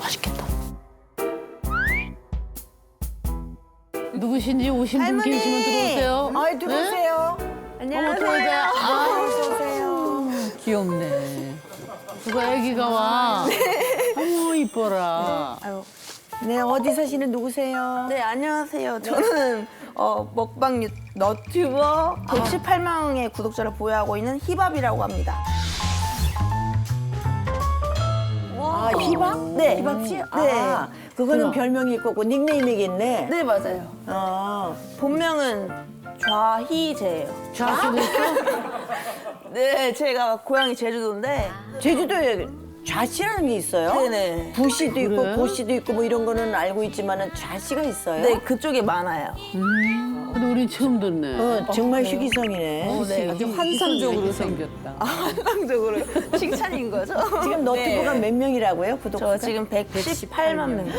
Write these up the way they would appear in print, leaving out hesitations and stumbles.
맛있겠다. 누구신지 오신 분 할머니! 계시면 들어오세요. 아이, 들어오세요. 어머, 들어오세요. 아, 들어오세요. 귀엽네. 누가 애기가 와. 어머, 이뻐라. 아유. 네, 어디 사시는 누구세요? 네, 안녕하세요. 저는 먹방 너튜버 118명의 구독자를 보유하고 있는 히밥이라고 합니다. 아, 희밥? 네. 희밥 씨? 네. 아, 그거는 별명이 있고 닉네임이겠네. 네, 맞아요. 본명은 좌희재예요. 좌수도 있어? 네, 제가 고향이 제주도인데 제주도에 좌씨라는 게 있어요? 네네. 부씨도 있고 그래? 고씨도 있고 뭐 이런 거는 알고 있지만은 좌씨가 있어요? 네, 그쪽에 많아요. 근데 우린 처음 듣네. 정말 희귀성이네. 네, 아주 환상적으로 생겼다. 항상적으로 칭찬인 거죠? 지금 너튜브가 네. 몇 명이라고요? 구독자가? 저 지금 118만 명.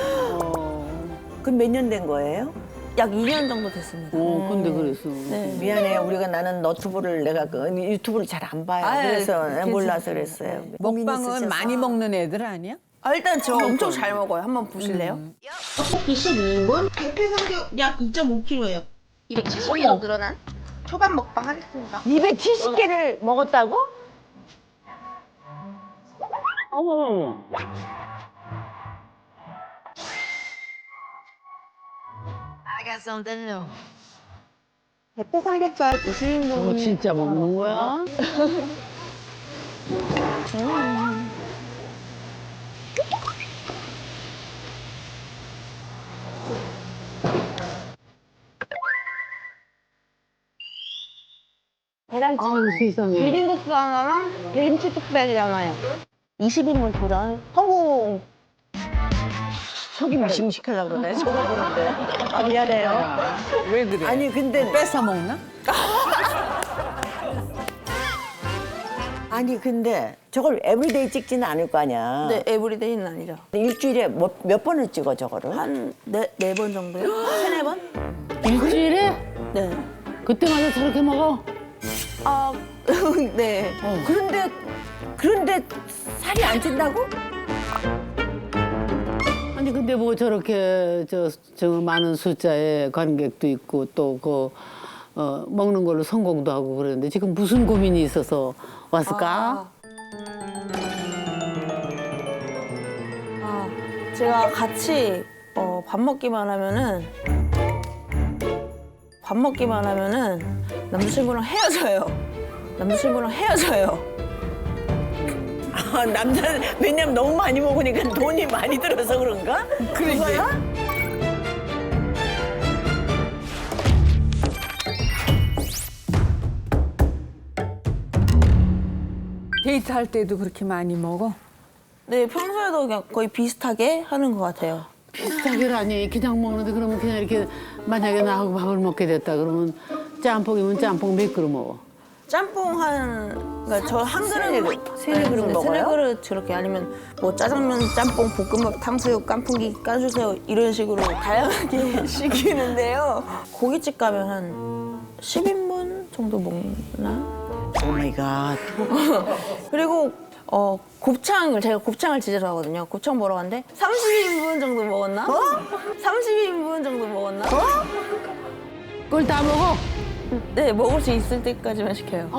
그럼 몇 년 된 거예요? 약 2년 정도 됐습니다. 근데 그래서. 네. 미안해요. 우리가 나는 너튜브를 내가 유튜브를 잘 안 봐요. 아유, 그래서 괜찮아요. 몰라서 그랬어요. 고민이 먹방은 있으셔서. 많이 먹는 애들 아니야? 아, 일단 저 엄청 잘 먹어요. 한번 보실래요? 떡볶이 12인분, 대패 삼겹 약 2.5kg예요. 270kg 늘어난 초밥 먹방 하겠습니다. 270개를 먹었다고? 대패 삼겹살 저거 20인분, 진짜 먹는 거야? 계란찜, 아유, 세상에. 비빔국수 하나랑 김치 뚝배기잖아요. 20인분 도전 성공! 속이 무심식하려고 그러네. 저거 보는데. 아, 미안해요. 왜 그래? 아니, 근데. 뺏어 먹나? 아니, 근데 저걸 에브리데이 찍지는 않을 거 아니야. 네, 에브리데이는 아니죠. 일주일에 몇 번을 찍어, 저거를? 한 네 번 정도요? 세네 번? 일주일에? 네. 그때마다 저렇게 먹어? 아, 네. 그런데 살이 안 찐다고? 아니 근데 뭐 저렇게 저 많은 숫자의 관객도 있고 또 먹는 걸로 성공도 하고 그러는데 지금 무슨 고민이 있어서 왔을까? 제가 같이 밥 먹기만 하면은 남자친구랑 헤어져요. 아, 남자는 왜냐면 너무 많이 먹으니까 돈이 많이 들어서 그런가? 그거야? 데이트할 때도 그렇게 많이 먹어? 네, 평소에도 그냥 거의 비슷하게 하는 것 같아요. 비슷하게라니 그냥 먹는데 그러면 그냥 이렇게 만약에 나하고 밥을 먹게 됐다 그러면 짬뽕이면 짬뽕 몇 그릇 먹어? 짬뽕 그러니까 저 한 그릇 세네 그릇 먹어요? 세네 그릇 저렇게 아니면 뭐 짜장면, 짬뽕, 볶음밥, 탕수육, 깐풍기 까주세요 이런 식으로 다양하게 시키는데요. 고깃집 가면 한 10인분 정도 먹나? 오 마이 갓. 그리고 제가 곱창을 진짜 좋아하거든요. 곱창 먹으러 갔는데 30인분 정도 먹었나? 30인분 정도 먹었나? 그걸 다 먹어? 네, 먹을 수 있을 때까지만 시켜요.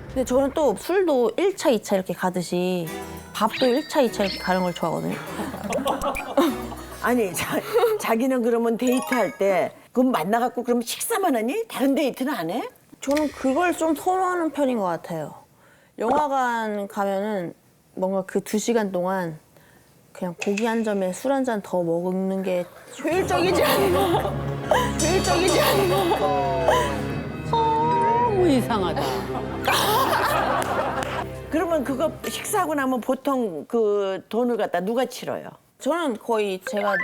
근데 저는 또 술도 1차, 2차 이렇게 가듯이 밥도 1차, 2차 이렇게 가는 걸 좋아하거든요. 아니, 자기는 그러면 데이트할 때 그럼 만나갖고 그럼 식사만 하니? 다른 데이트는 안 해? 저는 그걸 좀 선호하는 편인 것 같아요. 영화관 가면은 뭔가 그 2시간 동안 그냥 고기 한 점에 술 한 잔 더 먹는 게 효율적이지 않나? 너무 이상하다. 그러면 그거 식사하고 나면 보통 그 돈을 갖다 누가 치러요? 저는 거의 제가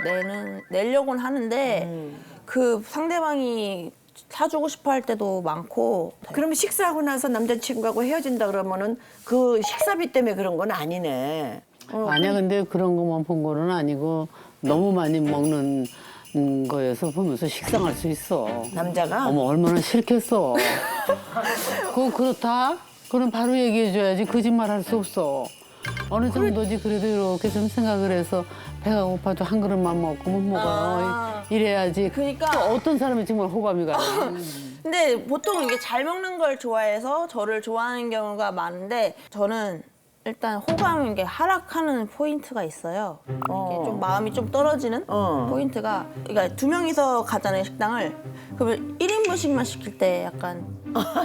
내려고는 하는데 그 상대방이 사주고 싶어 할 때도 많고. 그러면 식사하고 나서 남자친구하고 헤어진다 그러면은 그 식사비 때문에 그런 건 아니네. 아니야 근데 그런 것만 본 거는 아니고 너무 많이 먹는 거에서 보면서 식상할 수 있어. 남자가? 어머 얼마나 싫겠어. 그거 그렇다? 그럼 바로 얘기해줘야지 거짓말 할 수 없어. 어느 정도지 그래도 이렇게 좀 생각을 해서 배가 고파도 한 그릇만 먹고 못 먹어요. 이래야지. 그러니까. 또 어떤 사람이 정말 호감이 가요. 근데 보통 이게 잘 먹는 걸 좋아해서 저를 좋아하는 경우가 많은데 저는 일단 호감인 게 하락하는 포인트가 있어요. 이게 좀 마음이 좀 떨어지는 포인트가 그러니까 두 명이서 가잖아요 식당을. 그러면 1인분씩만 시킬 때 약간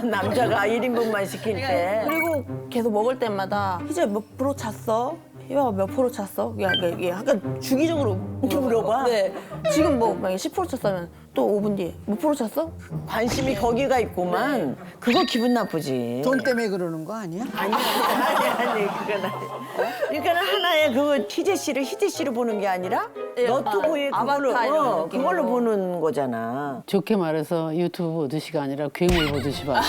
남자가 1인분만 시킬 때. 그리고 계속 먹을 때마다 희재 몇 프로 찼어? 희재가 몇 프로 찼어? 이게 약간 주기적으로 물어봐? 네. 지금 뭐 만약에 10% 찼다면 또 5분 뒤에 몇 프로 찼어? 관심이 거기가 있구만. 그거 기분 나쁘지. 돈 때문에 그러는 거 아니야? 아니, 그건 아니. 그러니까 하나의 그 희재 씨를 보는 게 아니라 네, 너튜브에 그걸로, 아바타 이런 느낌으로. 그걸로 보는 거잖아. 좋게 말해서 유튜브 보듯이가 아니라 괴물 보듯이 봐.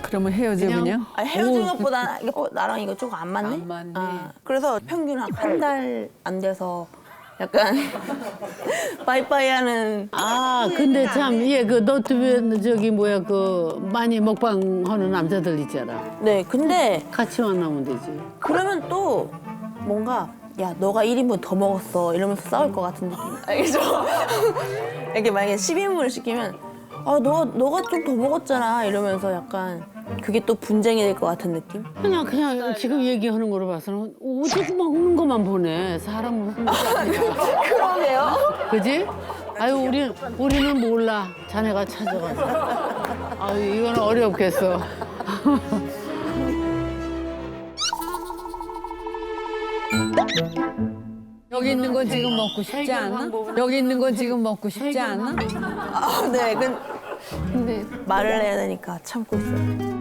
그러면 헤어져 그냥? 아니, 헤어진 것보다 나랑 이거 조금 안 맞네? 안 맞네. 그래서 평균 한 달 안 돼서 약간 빠이빠이 하는 아, 근데 참, 그 너튜브에 저기 뭐야, 많이 먹방 하는 남자들 있잖아. 네 근데 같이 만나면 되지. 그러면 또 뭔가 야 너가 1인분 더 먹었어 이러면서 싸울 것 같은 느낌 알겠죠? 이렇게 만약에 10인분을 시키면 아 너가 좀 더 먹었잖아 이러면서 약간 그게 또 분쟁이 될 것 같은 느낌? 그냥 지금 얘기하는 거로 봐서는 오직 먹는 것만 보네. 사람을 보는 게 아니라. 그러게요. 그지? 아유, 우리는 몰라. 자네가 찾아가서. 아유, 이건 어렵겠어. 여기 있는 건 지금 먹고 싶지 않아? 여기 있는 건 지금 먹고 싶지 않아? 네 근데 말을 해야 되니까 참고 있어요.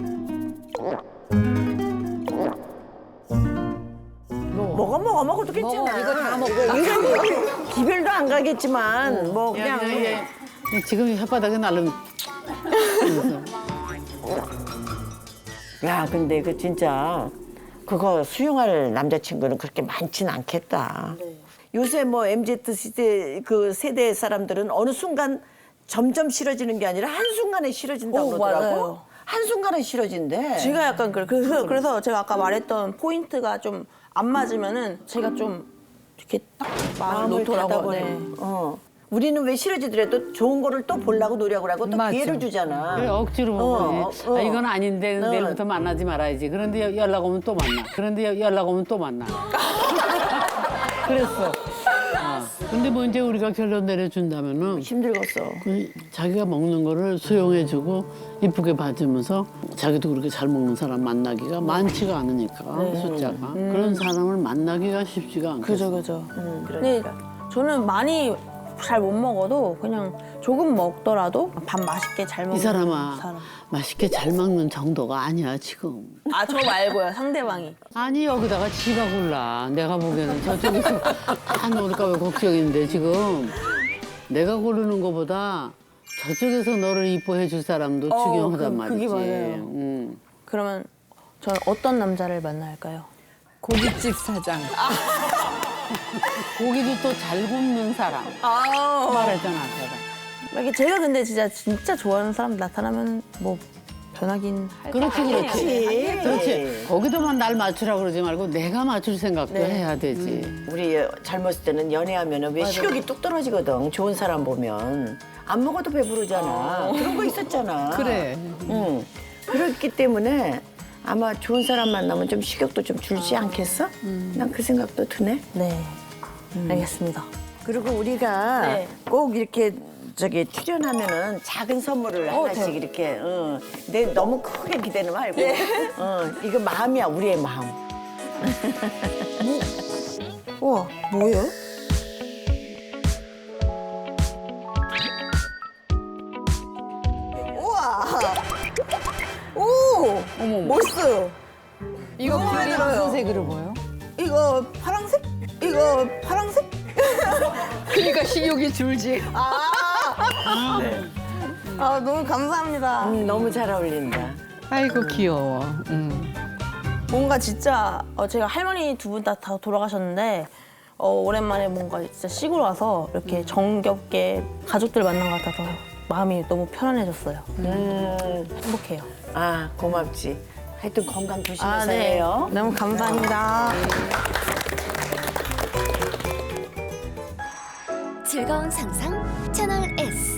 먹어도 괜찮아. 이거 다 먹고 이거 기별도 안 가겠지만 뭐 그냥 지금 혓바닥에 날름. 야 근데 그 진짜 그거 수용할 남자친구는 그렇게 많진 않겠다. 요새 뭐 MZ 시대 그 세대 사람들은 어느 순간 점점 싫어지는 게 아니라 한 순간에 싫어진다고 그러더라고. 맞아요. 한 순간에 싫어진대. 제가 약간 그래서 제가 아까 말했던 포인트가 좀 안 맞으면은 제가 좀 이렇게 딱 마음을 놓더라고요. 네. 우리는 왜 싫어지더라도 좋은 거를 또 보려고 노력을 하고 또 맞아. 기회를 주잖아. 그래, 억지로 먹어야지. 아, 이건 아닌데 어. 내일부터 만나지 말아야지. 그런데 연락 오면 또 만나. 그랬어. 근데 뭐 이제 우리가 결론 내려준다면은 힘들겠어. 자기가 먹는 거를 수용해주고 이쁘게 봐주면서 자기도 그렇게 잘 먹는 사람 만나기가 많지가 않으니까 숫자가 그런 사람을 만나기가 쉽지가 않겠어. 그죠. 근데 저는 많이 잘 못 먹어도 그냥 조금 먹더라도 밥 맛있게 잘 먹는 이 사람아 사람. 맛있게 잘 먹는 정도가 아니야 지금. 아, 저 말고요. 상대방이. 아니 여기다가 지가 골라. 내가 보기에는 저쪽에서 다 놓을까 봐 걱정인데 지금 내가 고르는 거보다 저쪽에서 너를 이뻐해 줄 사람도 중요하단 말이지. 그게 맞아요. 그러면 저는 어떤 남자를 만나야 할까요? 고깃집 사장. 고기도 또 잘 굽는 사람. 말했잖아 제가. 이게 제가 근데 진짜 좋아하는 사람 나타나면 뭐 변하긴 할 그렇지. 그렇지. 거기도만 날 맞추라고 그러지 말고 내가 맞출 생각도 해야 되지. 우리 젊었을 때는 연애하면 왜 식욕이 뚝 떨어지거든. 좋은 사람 보면. 안 먹어도 배부르잖아. 그런 거 있었잖아. 그래. 응. 그렇기 때문에 아마 좋은 사람 만나면 좀 식욕도 좀 줄지 않겠어? 난 그 생각도 드네. 네. 알겠습니다. 그리고 우리가 네. 꼭 이렇게 출연하면은 작은 선물을 하나씩 이렇게. 근데 너무 크게 기대는 말고. 이거 마음이야, 우리의 마음. 우와, 뭐예요? 우와. 오! 멋있어요. 이거 너무 마음에 무슨 들어요. 색으로 보여? 이거 파랑색? 이거 파랑색? 그러니까 식욕이 줄지. 아, 너무 감사합니다. 너무 잘 어울린다. 아이고 귀여워. 뭔가 진짜 제가 할머니 두 분 다 돌아가셨는데 오랜만에 뭔가 진짜 시골 와서 이렇게 정겹게 가족들 만난 것 같아서 마음이 너무 편안해졌어요. 행복해요. 아, 고맙지. 하여튼 건강 조심해서 해요. 너무 감사합니다. 즐거운 상상 채널 S.